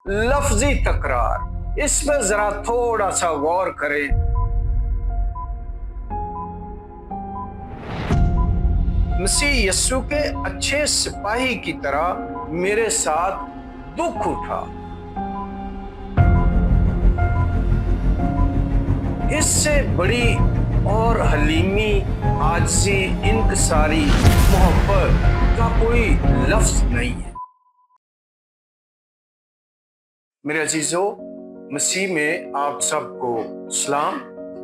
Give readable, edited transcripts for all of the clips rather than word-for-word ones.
लफ्जी तकरार, इसमें जरा थोड़ा सा गौर करें। मसीह यस्सु के अच्छे सिपाही की तरह मेरे साथ दुख उठा। इससे बड़ी और हलीमी, आजिज़ी, इनकसारी, मोहब्बत का कोई लफ्ज नहीं है। मेरे अजीजों, मसीह में आप सबको सलाम।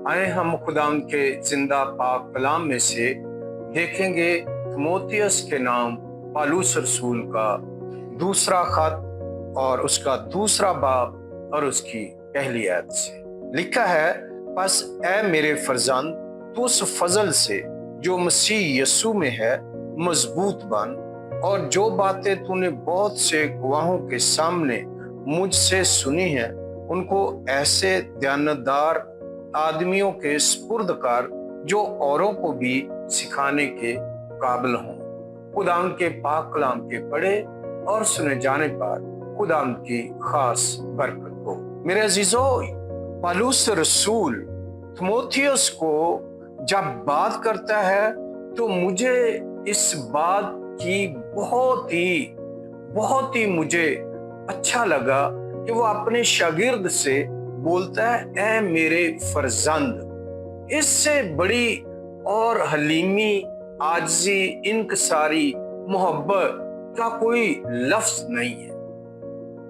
आए हम खुदाम के जिंदा पाक कलाम में से देखेंगे तीमुथियुस के नाम पौलुस रसूल का दूसरा खत और उसका दूसरा बाब और उसकी पहली आयत से लिखा है, बस ऐ मेरे फरजंद, तू उस फजल से जो मसीह यस्सु में है मजबूत बन, और जो बातें तूने बहुत से गवाहों के सामने मुझसे सुनी हैं उनको ऐसे दयानतदार आदमियों के सुपुर्द कर जो औरों को भी सिखाने के काबिल हों। खुदाम के पाक कलाम के पढ़े और सुने जाने पर खुदाम की खास बरकत हो। मेरे अजीजों, पौलुस रसूल तीमुथियुस को जब बात करता है तो मुझे इस बात की बहुत ही मुझे अच्छा लगा कि वो अपने शागिर्द से बोलता है, ऐ मेरे फरजंद। इससे बड़ी और हलीमी, आजिज़ी, इनकसारी, मोहब्बत का कोई लफ्ज नहीं है।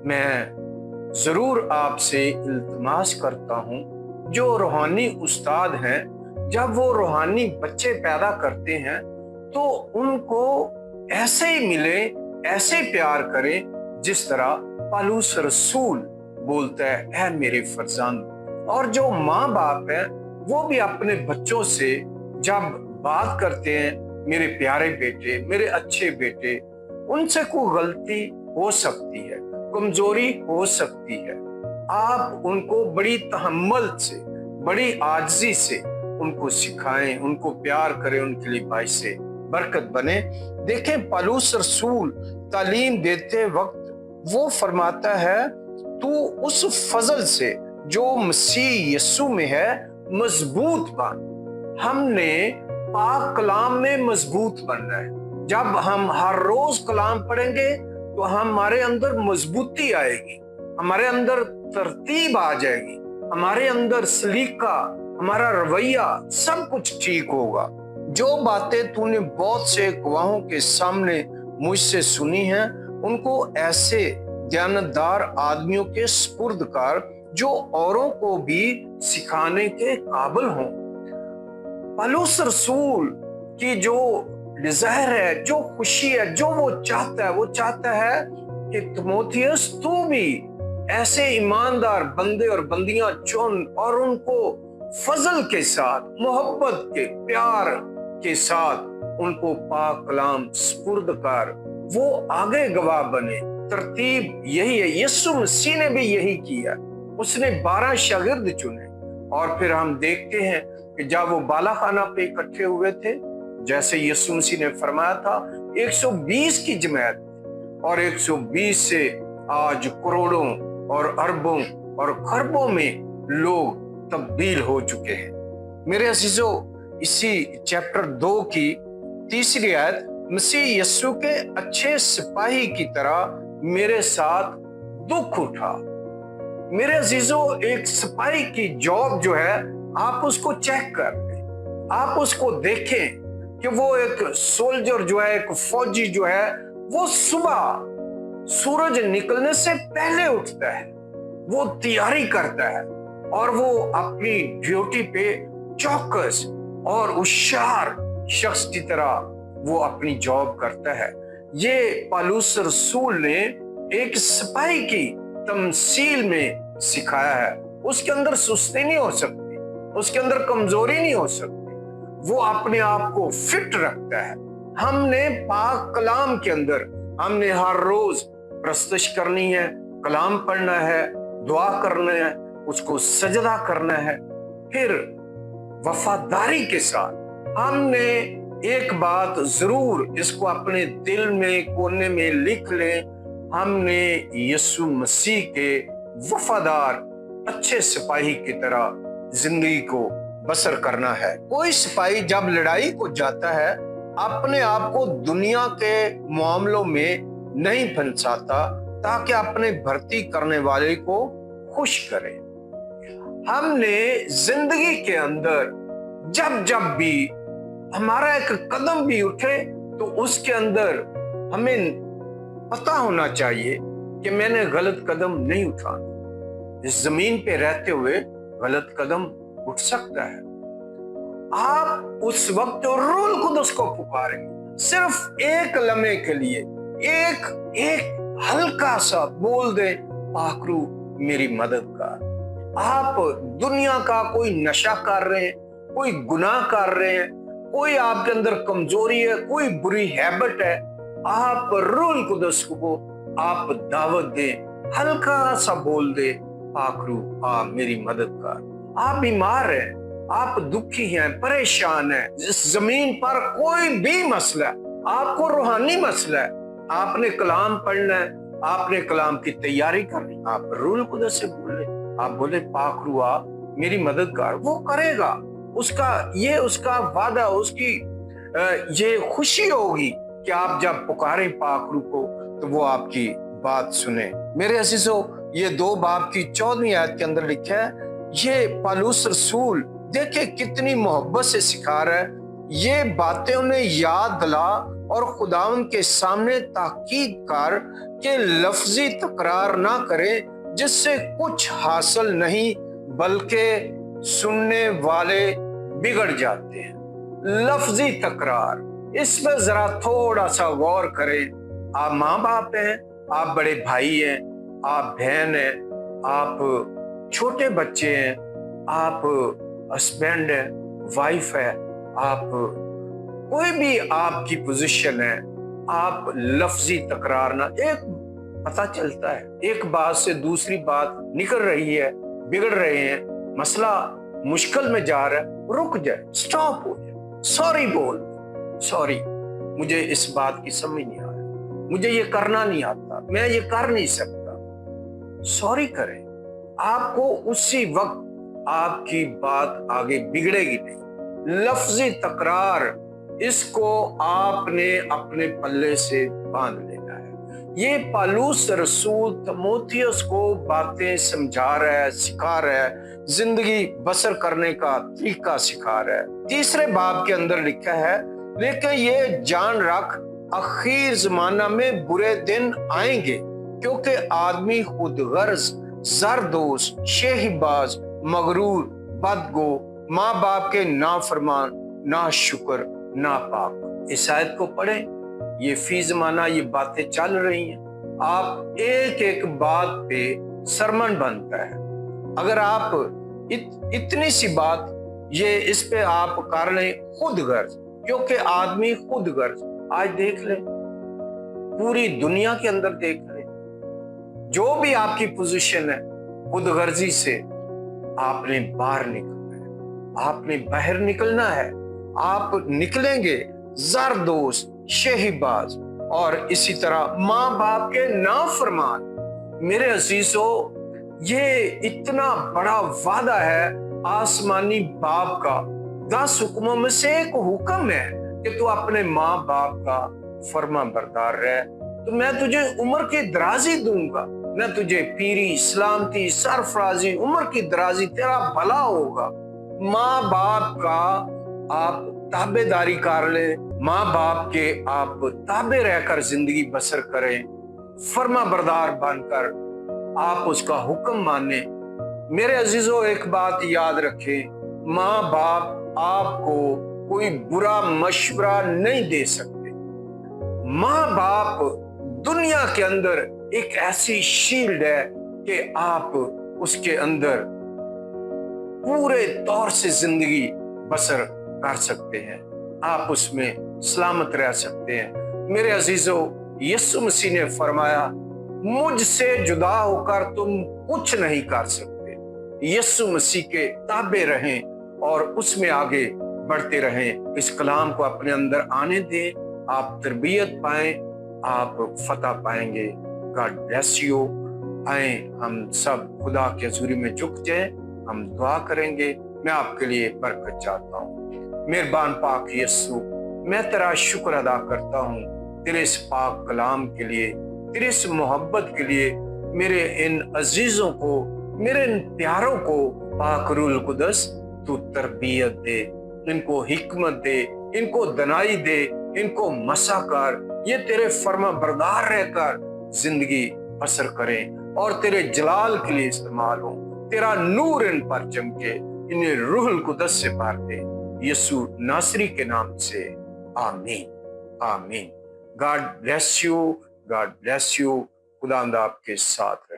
मैं जरूर आपसे इल्तिमास करता हूं, जो रूहानी उस्ताद हैं, जब वो रूहानी बच्चे पैदा करते हैं तो उनको ऐसे ही मिले, ऐसे प्यार करें जिस तरह पौलुस रसूल बोलता है, ऐ मेरे फरजंद। और जो माँ बाप है वो भी अपने बच्चों से जब बात करते हैं, मेरे प्यारे बेटे, मेरे अच्छे बेटे, उनसे कोई गलती हो सकती है, कमजोरी हो सकती है, आप उनको बड़ी तहम्मुल से, बड़ी आजिज़ी से उनको सिखाएं, उनको प्यार करें, उनके लिए बाइस से बरकत बने। देखें, पौलुस रसूल तालीम देते वक्त वो फरमाता है, तू उस फजल से जो मसीह यस्सु में है मजबूत बन। हमने पाक कलाम में मजबूत बनना है। जब हम हर रोज कलाम पढ़ेंगे तो हमारे अंदर मजबूती आएगी, हमारे अंदर तरतीब आ जाएगी, हमारे अंदर सलीका, हमारा रवैया, सब कुछ ठीक होगा। जो बातें तूने बहुत से गवाहों के सामने मुझसे सुनी हैं उनको ऐसे दयानतदार आदमियों के सुपुर्द कर जो औरों को भी सिखाने के काबिल हों। पौलुस रसूल की जो डिजायर है, जो खुशी है, जो वो चाहता है कि तीमुथियुस तू भी ऐसे ईमानदार बंदे और बंदियां चुन और उनको फजल के साथ, मोहब्बत के, प्यार के साथ उनको पाक कलाम सुपुर्द कर वो आगे गवाह बने। तरतीब यही है, यीशु मसीह ने भी यही किया। उसने 12 शागिर्द चुने और फिर हम देखते हैं कि जब वो बालाखाना पे इकट्ठे हुए थे, जैसे यीशु मसीह ने फरमाया था, 120 की जमात, और 120 से आज करोड़ों और अरबों और खरबों में लोग तब्दील हो चुके हैं। मेरे अजीजों, इसी चैप्टर 2 की तीसरी आयत, मसीह यस्सु के अच्छे सिपाही की तरह मेरे साथ दुख उठा। मेरे अजीजों, एक सिपाही की जॉब जो है, आप उसको चेक कर लें, आप उसको देखें कि वो एक सोल्जर जो है, एक फौजी जो है, वो सुबह सूरज निकलने से पहले उठता है, वो तैयारी करता है और वो अपनी ड्यूटी पे चौकस और होशियार शख्स की तरह वो अपनी जॉब करता है। ये पौलुस रसूल ने एक सिपाही की तमसील में सिखाया है। उसके अंदर सुस्ती नहीं हो सकती, उसके अंदर कमजोरी नहीं हो सकती, वो अपने आप को फिट रखता है। हमने पाक कलाम के अंदर हमने हर रोज प्रस्तश करनी है, कलाम पढ़ना है, दुआ करना है, उसको सजदा करना है। फिर वफादारी के साथ हमने एक बात जरूर इसको अपने दिल में कोने में लिख लें, ہم نے یسوع مسیح کے وفادار اچھے سپاہی کی طرح زندگی کو بسر کرنا ہے۔ کوئی سپاہی جب لڑائی کو جاتا ہے اپنے آپ کو دنیا کے معاملوں میں نہیں پھنساتا تاکہ اپنے بھرتی کرنے والے کو خوش کرے۔ ہم نے زندگی کے اندر جب بھی ہمارا ایک قدم بھی اٹھے تو اس کے اندر ہمیں پتا ہونا چاہیے کہ میں نے غلط قدم نہیں اٹھانا۔ اس زمین پہ رہتے ہوئے غلط قدم اٹھ سکتا ہے۔ آپ اس وقت روح القدس کو پکاریں گے، صرف ایک لمحے کے لیے ایک ہلکا سا بول دیں، پاک روح میری مدد کر۔ آپ دنیا کا کوئی نشہ کر رہے ہیں، کوئی گناہ کر رہے ہیں، کوئی آپ کے اندر کمزوری ہے، کوئی بری ہیبٹ ہے، آپ روح القدس کو آپ دعوت دیں، ہلکا سا بول دیں، پاک روح آپ میری مدد کر۔ آپ بیمار ہیں، آپ دکھی ہیں، پریشان ہیں، اس زمین پر کوئی بھی مسئلہ ہے، آپ کو روحانی مسئلہ ہے، آپ نے کلام پڑھنا ہے، آپ نے کلام کی تیاری کرنی، آپ روح القدس سے بولے، آپ بولے پاک روح میری مدد کر، وہ کرے گا۔ اس کا وعدہ، اس کی یہ خوشی ہوگی کہ آپ جب پکاریں پاک روح کو تو وہ آپ کی بات سنیں۔ میرے عزیزو، یہ 2 باب کی 14ویں آیت کے اندر لکھا ہے، یہ پالوس رسول دیکھیں کتنی محبت سے سکھا رہا ہے، یہ باتیں انہیں یاد دلا اور خداوند کے سامنے تاکید کر کہ لفظی تکرار نہ کرے جس سے کچھ حاصل نہیں بلکہ سننے والے بگڑ جاتے ہیں۔ لفظی تکرار، اس میں ذرا تھوڑا سا غور کریں۔ آپ ماں باپ ہیں، آپ بڑے بھائی ہیں، آپ بہن ہیں، آپ چھوٹے بچے ہیں، آپ ہسبینڈ ہے، وائف ہے، آپ کوئی بھی آپ کی پوزیشن ہے، آپ لفظی تکرار نہ، ایک پتہ چلتا ہے ایک بات سے دوسری بات نکل رہی ہے، بگڑ رہے ہیں، مسئلہ مشکل میں جا رہا ہے، رک جائے، سٹاپ ہو جائے، سوری بول، سوری مجھے اس بات کی سمجھ نہیں آ رہی، مجھے یہ کرنا نہیں آتا، میں یہ کر نہیں سکتا، سوری کریں۔ آپ کو اسی وقت آپ کی بات آگے بگڑے گی نہیں۔ لفظی تکرار، اس کو آپ نے اپنے پلے سے باندھ لینا ہے۔ یہ پالوس رسول تموتھیوس کو باتیں سمجھا رہا ہے، سکھا رہا ہے، زندگی بسر کرنے کا طریقہ سکھا رہا ہے۔ 3 باب کے اندر لکھا ہے، لیکن یہ جان رکھ اخیر زمانہ میں برے دن آئیں گے، کیونکہ آدمی خود غرض، زردوز، شیخی باز، مغرور، بدگو، ماں باپ کے نافرمان، ناشکر، ناپاک۔ اس آیت کو پڑھیں، یہ فی زمانہ یہ باتیں چل رہی ہیں۔ آپ ایک بات پہ سرمن بنتا ہے، اگر آپ اتنی سی بات یہ اس پہ آپ کر لیں، خود غرض، کیونکہ آدمی خود غرض۔ آج دیکھ لیں، پوری دنیا کے اندر دیکھ لیں، جو بھی آپ کی پوزیشن ہے، خود غرضی سے آپ نے باہر نکلنا ہے، آپ نے باہر نکلنا ہے، آپ نکلیں گے زردوز، شیخی باز اور اسی طرح ماں باپ کے نافرمان۔ میرے عزیزو، یہ اتنا بڑا وعدہ ہے آسمانی باپ کا، 10 حکموں میں سے ایک حکم ہے کہ تو اپنے ماں باپ کا فرما بردار رہ، تو میں تجھے عمر کی درازی دوں گا، میں تجھے پیری، سلامتی، سرفرازی، عمر کی درازی، تیرا بھلا ہوگا۔ ماں باپ کا آپ تابع داری کر لیں، ماں باپ کے آپ تابع رہ کر زندگی بسر کریں، فرما بردار بن کر آپ اس کا حکم مانیں۔ میرے عزیزو، ایک بات یاد رکھیں، ماں باپ آپ کو کوئی برا مشورہ نہیں دے سکتے۔ ماں باپ دنیا کے اندر ایک ایسی شیلڈ ہے کہ آپ اس کے اندر پورے طور سے زندگی بسر کر سکتے ہیں، آپ اس میں سلامت رہ سکتے ہیں۔ میرے عزیزو، یسوع مسیح نے فرمایا، مجھ سے جدا ہو کر تم کچھ نہیں کر سکتے۔ یسوع مسیح کے تابع رہیں اور اس میں آگے بڑھتے رہیں، اس کلام کو اپنے اندر آنے دیں، آپ تربیت پائیں، آپ فتح پائیں گے۔ God bless you. आए हम सब खुदा के हजूरी में झुक जाए, हम दुआ करेंगे। मैं आपके लिए बरकत चाहता हूँ। मेहरबान पाक यीशु, मैं तेरा शुक्र अदा करता हूँ तेरे इस पाक कलाम के लिए, तेरे इस मोहब्बत के लिए। मेरे इन अजीजों को, मेरे इन प्यारों को पाक रूल कुदस तू तरबियत दे, इनको हिकमत दे, इनको दनाई दे, इनको मसा कर, ये तेरे फर्मा बरदार रहकर जिंदगी बसर करें और तेरे जलाल के लिए इस्तेमाल हो। तेरा नूर इन पर चमके, इन्हें रूहुल कुदस से भर दे, यीशु नासरी के नाम से, आमीन आमीन। God bless you, God bless you. खुदा आपके साथ रहे।